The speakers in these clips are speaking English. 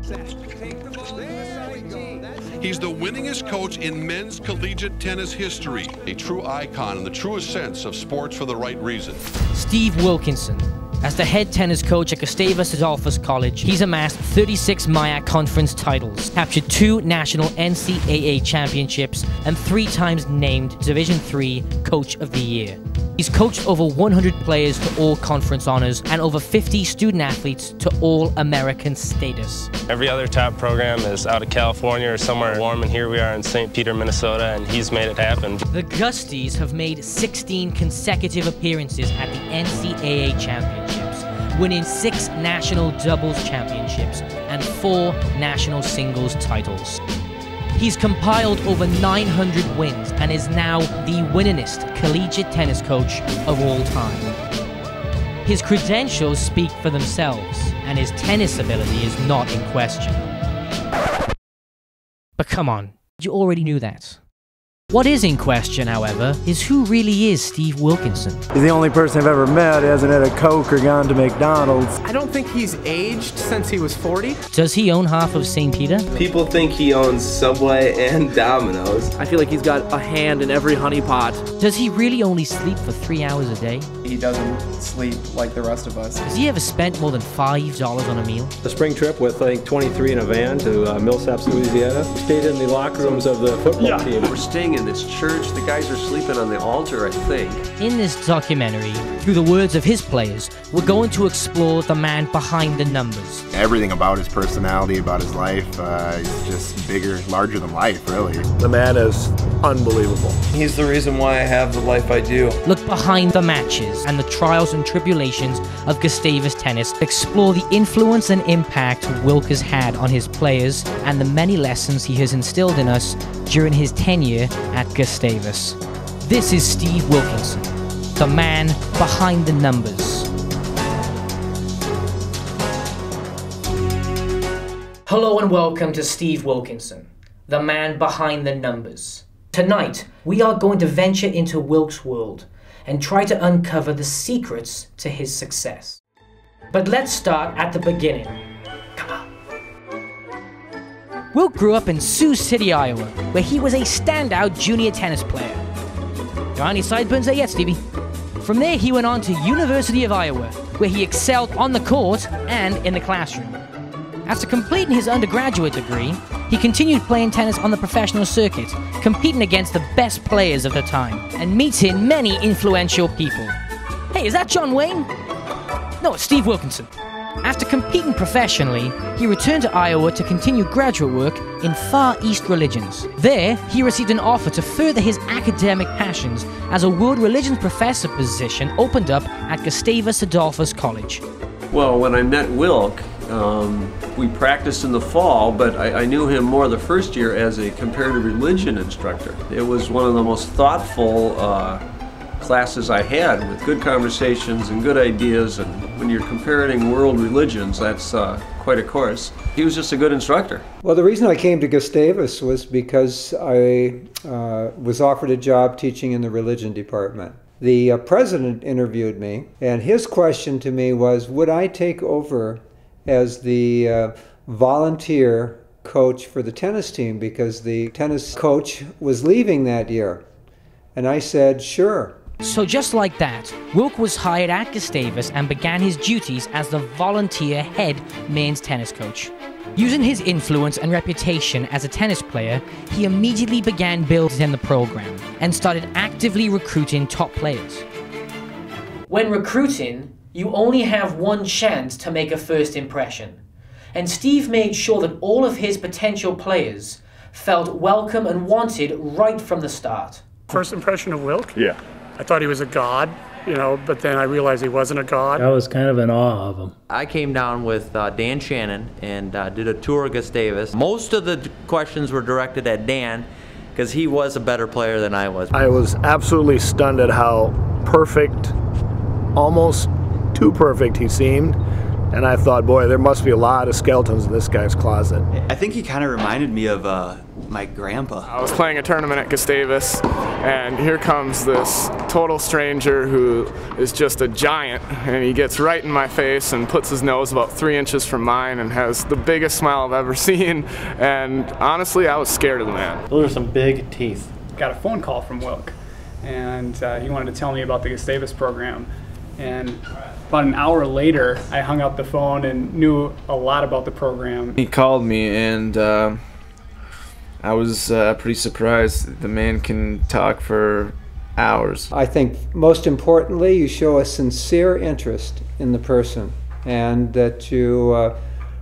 He's the winningest coach in men's collegiate tennis history, a true icon in the truest sense of sports for the right reason. Steve Wilkinson. As the head tennis coach at Gustavus Adolphus College, he's amassed 36 MIAC conference titles, captured 2 national NCAA championships, and 3 times named Division III Coach of the Year. He's coached over 100 players to all conference honors and over 50 student athletes to all-American status. Every other top program is out of California or somewhere warm, and here we are in St. Peter, Minnesota, and he's made it happen. The Gusties have made 16 consecutive appearances at the NCAA championships, winning 6 national doubles championships and 4 national singles titles. He's compiled over 900 wins and is now the winningest collegiate tennis coach of all time. His credentials speak for themselves, and his tennis ability is not in question. But come on, you already knew that. What is in question, however, is who really is Steve Wilkinson. He's the only person I've ever met who hasn't had a Coke or gone to McDonald's. I don't think he's aged since he was 40. Does he own half of St. Peter? People think he owns Subway and Domino's. I feel like he's got a hand in every honeypot. Does he really only sleep for 3 hours a day? He doesn't sleep like the rest of us. Has he ever spent more than $5 on a meal? A spring trip with, I think, 23 in a van to Millsaps, Louisiana. Stayed in the locker rooms of the football team. We're staying in this church. The guys are sleeping on the altar, I think. In this documentary, through the words of his players, we're going to explore the man behind the numbers. Everything about his personality, about his life, is just bigger, larger than life, really. The man is unbelievable. He's the reason why I have the life I do. Look behind the matches and the trials and tribulations of Gustavus tennis. Explore the influence and impact Wilk has had on his players and the many lessons he has instilled in us during his tenure at Gustavus. This is Steve Wilkinson, the man behind the numbers. Hello and welcome to Steve Wilkinson, the man behind the numbers. Tonight, we are going to venture into Wilk's world and try to uncover the secrets to his success. But let's start at the beginning. Come on. Wilk grew up in Sioux City, Iowa, where he was a standout junior tennis player. Got any sideburns there yet, Stevie? From there, he went on to University of Iowa, where he excelled on the court and in the classroom. After completing his undergraduate degree, he continued playing tennis on the professional circuit, competing against the best players of the time, and meeting many influential people. Hey, is that John Wayne? No, it's Steve Wilkinson. After competing professionally, he returned to Iowa to continue graduate work in Far East religions. There, he received an offer to further his academic passions as a world religions professor position opened up at Gustavus Adolphus College. Well, when I met Wilk, we practiced in the fall, but I knew him more the first year as a comparative religion instructor. It was one of the most thoughtful classes I had, with good conversations and good ideas, and when you're comparing world religions, that's quite a course. He was just a good instructor. Well, the reason I came to Gustavus was because I was offered a job teaching in the religion department. The president interviewed me, and his question to me was, would I take over as the volunteer coach for the tennis team, because the tennis coach was leaving that year? And I said, sure. So just like that, Wilk was hired at Gustavus and began his duties as the volunteer head men's tennis coach. Using his influence and reputation as a tennis player, he immediately began building the program and started actively recruiting top players. When recruiting, you only have one chance to make a first impression, and Steve made sure that all of his potential players felt welcome and wanted right from the start. First impression of Wilk? Yeah. I thought he was a god, but then I realized he wasn't a god. I was kind of in awe of him. I came down with Dan Shannon and did a tour of Gustavus. Most of the questions were directed at Dan because he was a better player than I was. I was absolutely stunned at how perfect, almost too perfect he seemed, and I thought, boy, there must be a lot of skeletons in this guy's closet. I think he kind of reminded me of my grandpa. I was playing a tournament at Gustavus, and here comes this total stranger who is just a giant, and he gets right in my face and puts his nose about 3 inches from mine and has the biggest smile I've ever seen, and honestly, I was scared of the man. Those are some big teeth. Got a phone call from Wilk, and he wanted to tell me about the Gustavus program, and about an hour later, I hung up the phone and knew a lot about the program. He called me, and I was pretty surprised. The man can talk for hours. I think most importantly, you show a sincere interest in the person, and that you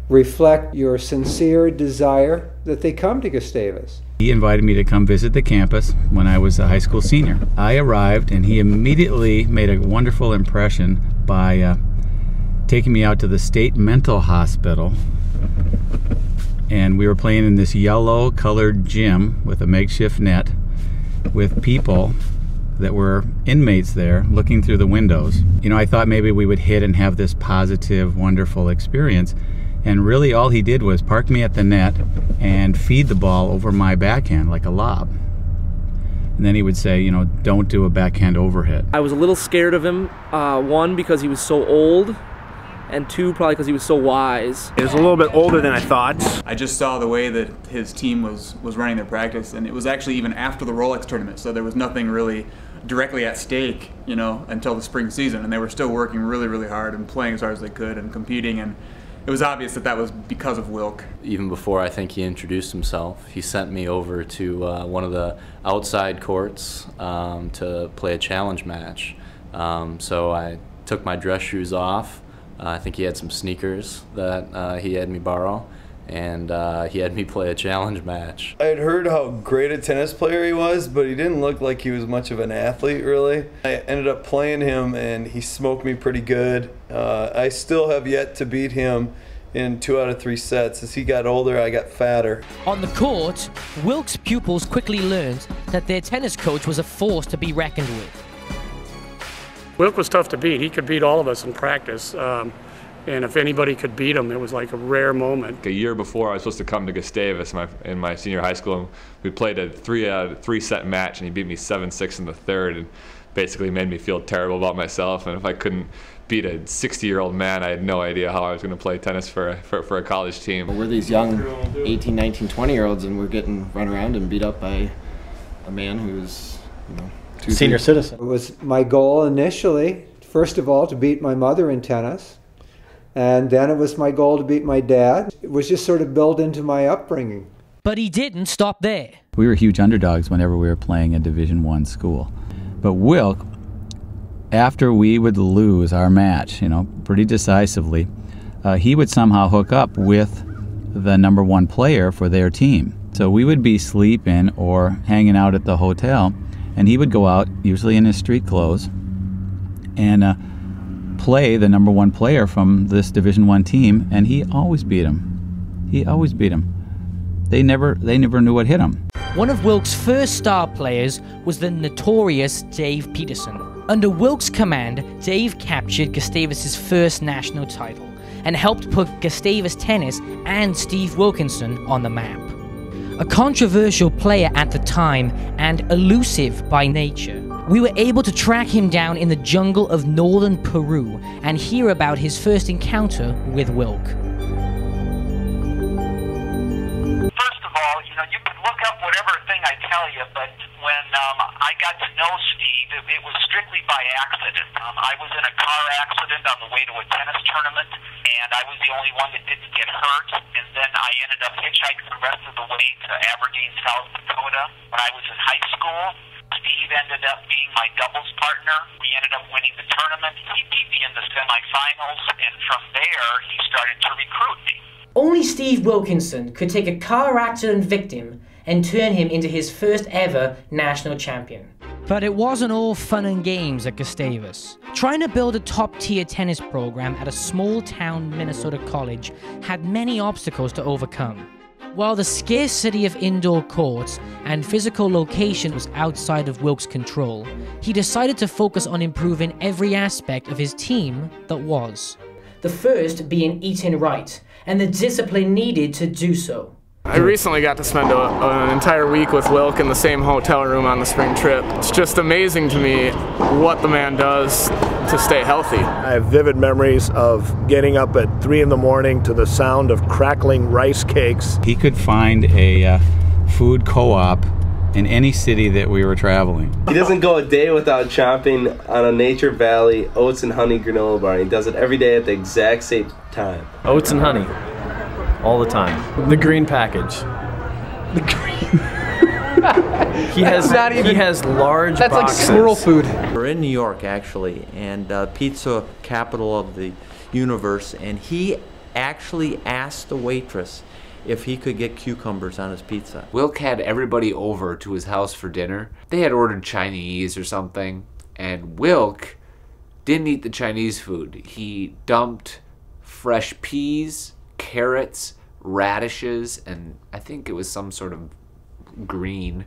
reflect your sincere desire that they come to Gustavus. He invited me to come visit the campus when I was a high school senior. I arrived, and he immediately made a wonderful impression by taking me out to the state mental hospital, and we were playing in this yellow colored gym with a makeshift net with people that were inmates there looking through the windows. You know, I thought maybe we would hit and have this positive, wonderful experience, and really all he did was park me at the net and feed the ball over my backhand like a lob. And then he would say, you know, don't do a backhand overhit. I was a little scared of him, one, because he was so old, and two, probably because he was so wise. He was a little bit older than I thought. I just saw the way that his team was running their practice, and it was actually even after the Rolex tournament, so there was nothing really directly at stake, you know, until the spring season, and they were still working really, really hard and playing as hard as they could and competing, and it was obvious that that was because of Wilk. Even before I think he introduced himself, he sent me over to one of the outside courts to play a challenge match. So I took my dress shoes off. I think he had some sneakers that he had me borrow, and he had me play a challenge match. I had heard how great a tennis player he was, but he didn't look like he was much of an athlete, really. I ended up playing him, and he smoked me pretty good. I still have yet to beat him in 2 out of 3 sets. As he got older, I got fatter. On the court, Wilk's pupils quickly learned that their tennis coach was a force to be reckoned with. Wilk was tough to beat. He could beat all of us in practice. And if anybody could beat him, it was like a rare moment. A year before, I was supposed to come to Gustavus in my senior high school, and we played a 3-set match, and he beat me 7-6 in the third, and basically made me feel terrible about myself. And if I couldn't beat a 60-year-old man, I had no idea how I was going to play tennis for a college team. We're these young 18, 19, 20-year-olds, and we're getting run around and beat up by a man who's, you know, senior citizen. It was my goal initially, first of all, to beat my mother in tennis. And then it was my goal to beat my dad. It was just sort of built into my upbringing. But he didn't stop there. We were huge underdogs whenever we were playing a Division I school. But Wilk, after we would lose our match, you know, pretty decisively, he would somehow hook up with the #1 player for their team. So we would be sleeping or hanging out at the hotel, and he would go out, usually in his street clothes, and play the #1 player from this Division I team, and he always beat him. He always beat him. They never knew what hit him. One of Wilk's first star players was the notorious Dave Peterson. Under Wilk's command, Dave captured Gustavus's first national title and helped put Gustavus tennis and Steve Wilkinson on the map. A controversial player at the time and elusive by nature, we were able to track him down in the jungle of northern Peru and hear about his first encounter with Wilk. First of all, you know, you can look up whatever thing I tell you, but when I got to know Steve, it was strictly by accident. I was in a car accident on the way to a tennis tournament, and I was the only one that didn't get hurt, and then I ended up hitchhiking the rest of the way to Aberdeen, South Dakota. When I was in high school, Steve ended up being my doubles partner. We ended up winning the tournament. He beat me in the semifinals, and from there, he started to recruit me. Only Steve Wilkinson could take a car accident victim and turn him into his first ever national champion. But it wasn't all fun and games at Gustavus. Trying to build a top-tier tennis program at a small-town Minnesota college had many obstacles to overcome. While the scarcity of indoor courts and physical location was outside of Wilk's control, he decided to focus on improving every aspect of his team that was. the first being eating right, and the discipline needed to do so. I recently got to spend an entire week with Wilk in the same hotel room on the spring trip. It's just amazing to me what the man does to stay healthy. I have vivid memories of getting up at 3 in the morning to the sound of crackling rice cakes. He could find a food co-op in any city that we were traveling. He doesn't go a day without chomping on a Nature Valley oats and honey granola bar. He does it every day at the exact same time. Oats and honey. All the time. The green package. The green. he has large That's boxes. like squirrel food. We're in New York actually, and pizza capital of the universe, and he actually asked the waitress if he could get cucumbers on his pizza. Wilk had everybody over to his house for dinner. They had ordered Chinese or something, and Wilk didn't eat the Chinese food. He dumped fresh peas, carrots, radishes, and I think it was some sort of green